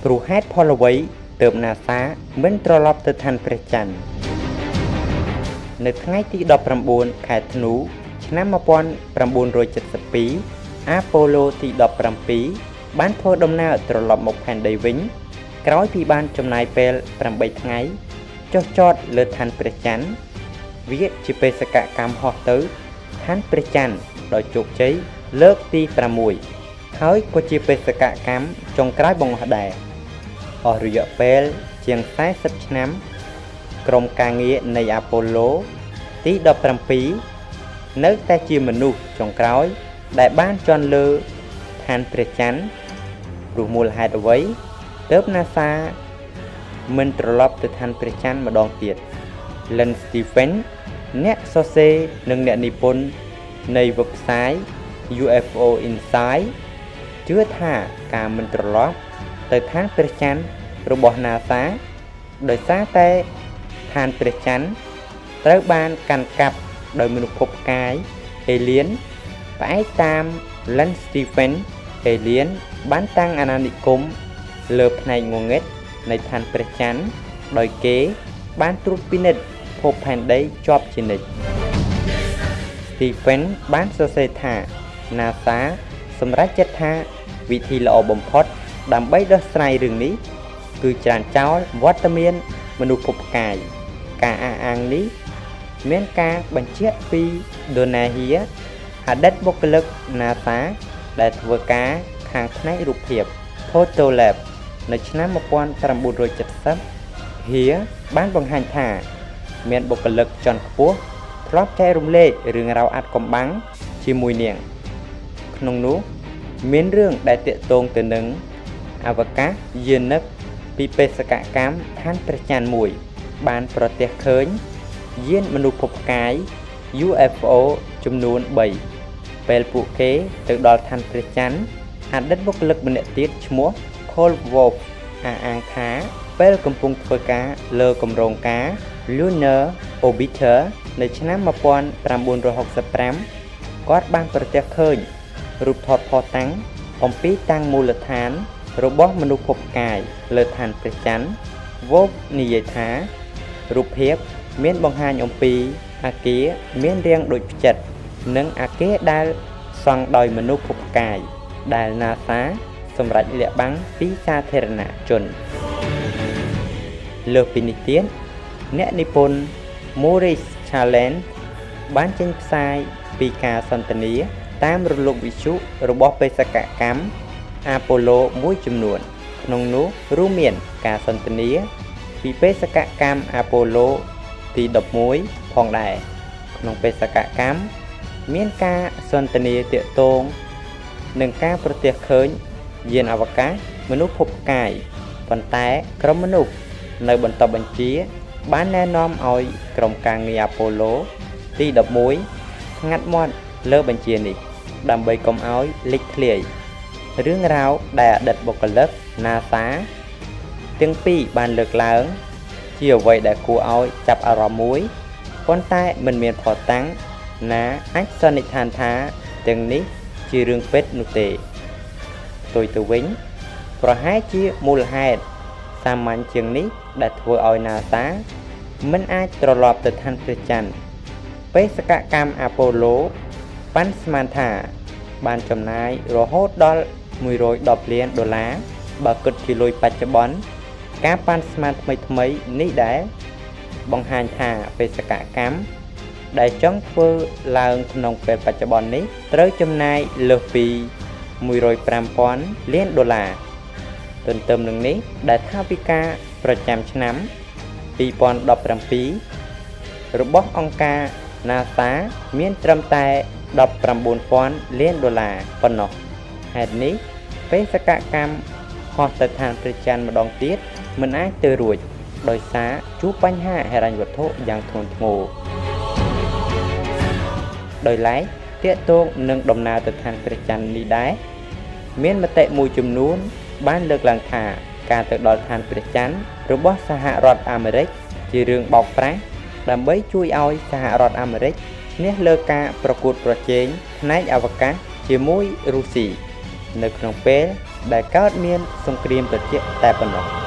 ព្រោះហេតុផលអ្វីទើប NASA មិនត្រឡប់ទៅឋានព្រះច័ន្ទនៅថ្ងៃទី19ខែធ្នូឆ្នាំ1972អាប៉ូឡូទី17បានធ្វើដំណើរត្រឡប់មកផែនដីវិញក្រោយពីបានចំណាយពេល8ថ្ងៃចុះចតលើឋានព្រះច័ន្ទវាជាបេសកកម្មហោះទៅឋានព្រះច័ន្ទដោយជោគជ័យលើកទី6ហើយក៏ជាបេសកកម្មចុងក្រោយបង្ហោះដែរអស់រយៈពេលជាង40ឆ្នាំក្រុមការងារនៃអាប៉ូឡូទី17នៅតែជាមនុស្សចុងក្រោយដែលបានជន់លើឋានព្រះច័ន្ទព្រោះមូលហេតុអ្វីទើប NASA មិនត្រឡប់ទៅឋានព្រះច័ន្ទម្ដងទៀត Len Stephen អ្នកសរសេរនិងអ្នកនិពន្ធនៃ website UFO Insight ជឿថាការមិនត្រឡប់ទៅឋានព្រះច័ន្ទរបស់ NASA ដោយសារតែឋានព្រះច័ន្ទត្រូវបានកាន់កាប់ដោយមនុស្សភពផ្កាយ Alien ផ្អែកតាម Len Stephen Alien បានតាំងអាណានិគមលើផ្នែកងងឹតនៃឋានព្រះច័ន្ទដោយគេបានត្រួតពិនិត្យភពផែនដីជាប់ជានិច្ច Stephen បានសរសេរថា NASA សម្រេចចិត្តថាវិធីល្អបំផុតដើម្បីដោះស្រាយរឿងនេះគឺច្រានចោលវត្តមានមនុស្សភពផ្កាយការអះអាងនេះមានការបញ្ជាក់ពី Donahia អតីតបុគ្គលិក NASA ដែលធ្វើការខាងផ្នែករូបភាព Photo Lab នៅឆ្នាំ1970 Hia បានបង្ហាញថាមានបុគ្គលិកជាន់ខ្ពស់ធ្លាប់ចែករំលែករឿងរ៉ាវអាថ៌កំបាំងជាមួយនាងក្នុងនោះមានរឿងដែលទាក់ទងទៅនឹងអវកាសយានិកពីបេសកកម្មឋានព្រះច័ន្ទមួយបានប្រទះឃើញយានមនុស្សភពផ្កាយ UFO ចំនួន3ពេលពួកគេទៅដល់ឋានព្រះច័ន្ទអតីតបុគ្គលិកម្នាក់ទៀតឈ្មោះ Cold Wolf អះអាងថាពេលកំពុងធ្វើការលើគម្រោងការ Lunar Orbiter នៅឆ្នាំ1965គាត់បានប្រទះឃើញរូបថតភស្តុតាងអំពីតាំងមូលដ្ឋានរបស់មនុស្សភពផ្កាយលើឋានព្រះច័ន្ទ Wolf និយាយថារូបភាពមានបង្ហាញអំពីអគារមានរាងដូចផ្ចិតនិងអគារដែលសង់ដោយមនុស្សភពផ្កាយដែល NASA សម្រាប់លាក់បាំងពីសាធារណជនលើសពីនេះទៀតអ្នកនិពន្ធ Maurice Challenge បានចេញផ្សាយពីការសន្ទនាតាមរលកវិទ្យុរបស់បេសកកម្មអាប៉ូឡូមួយចំនួនក្នុងនោះរួមមានការសន្ទនាពីបេសកកម្មអាប៉ូឡូទី11ផងដែរក្នុងបេសកកម្មមានការសន្ទនាទាក់ទងនឹងការប្រទះឃើញយានអវកាសមនុស្សភពផ្កាយប៉ុន្តែក្រុមមនុស្សនៅបន្តបញ្ជាបានណែនាំឲ្យក្រុមការងារអាប៉ូឡូទី11ស្ងាត់មាត់លើបញ្ជានេះដើម្បីកុំឲ្យលេចធ្លាយរឿងរ៉ាវដែលអតីតបុគ្គលិក NASA ទាំងពីរបានលើកឡើងជាអ្វីដែលគួរឲ្យចាប់អារម្មណ៍មួយប៉ុន្តែមិនមានភស្តុតាងណាអាចសន្និដ្ឋានថាទាំងនេះជារឿងពិតនោះទេផ្ទុយទៅវិញប្រហែលជាមូលហេតុសាមញ្ញជាងនេះដែលធ្វើឲ្យ NASA មិនអាចត្រឡប់ទៅឋានព្រះច័ន្ទបេសកកម្មអាប៉ូឡូប៉ាន់ស្មានថាបានចំណាយរហូតដល់$110 លានបើគិតជាលុយបច្ចុប្បន្នការប៉ាន់ស្មានថ្មីៗនេះដែរបង្ហាញថាបេសកកម្មដែលចង់ធ្វើឡើងក្នុងពេលបច្ចុប្បន្ននេះត្រូវចំណាយលើសពី$105,000 លានទន្ទឹមនឹងនេះដែលថាវិការប្រចាំឆ្នាំ2017របស់អង្គការ NASA មានត្រឹមតែ$19,000 លានប៉ុណ្ណោះហេតុនេះបេសកកម្មហោះទៅឋានព្រះច័ន្ទម្ដងទៀតមិនអាចទៅរួចដោយសារជួបបញ្ហាហិរញ្ញវត្ថុយ៉ាងធ្ងន់ធ្ងរដោយឡែកទាក់ទងនឹងដំណើរទៅឋានព្រះច័ន្ទនេះដែរមានមតិមួយចំនួនបានលើកឡើងថាការទៅដល់ឋានព្រះច័ន្ទរបស់សហរដ្ឋអាមេរិកជារឿងបោកប្រាស់ដើម្បីជួយឲ្យសហរដ្ឋអាមេរិកឈ្នះលើការប្រកួតប្រជែងផ្នែកអវកាសជាមួយរុស្ស៊ីនៅក្នុងពេល ដែលកើតមានសង្គ្រាមត្រជាក់តែប៉ុណ្ណោះ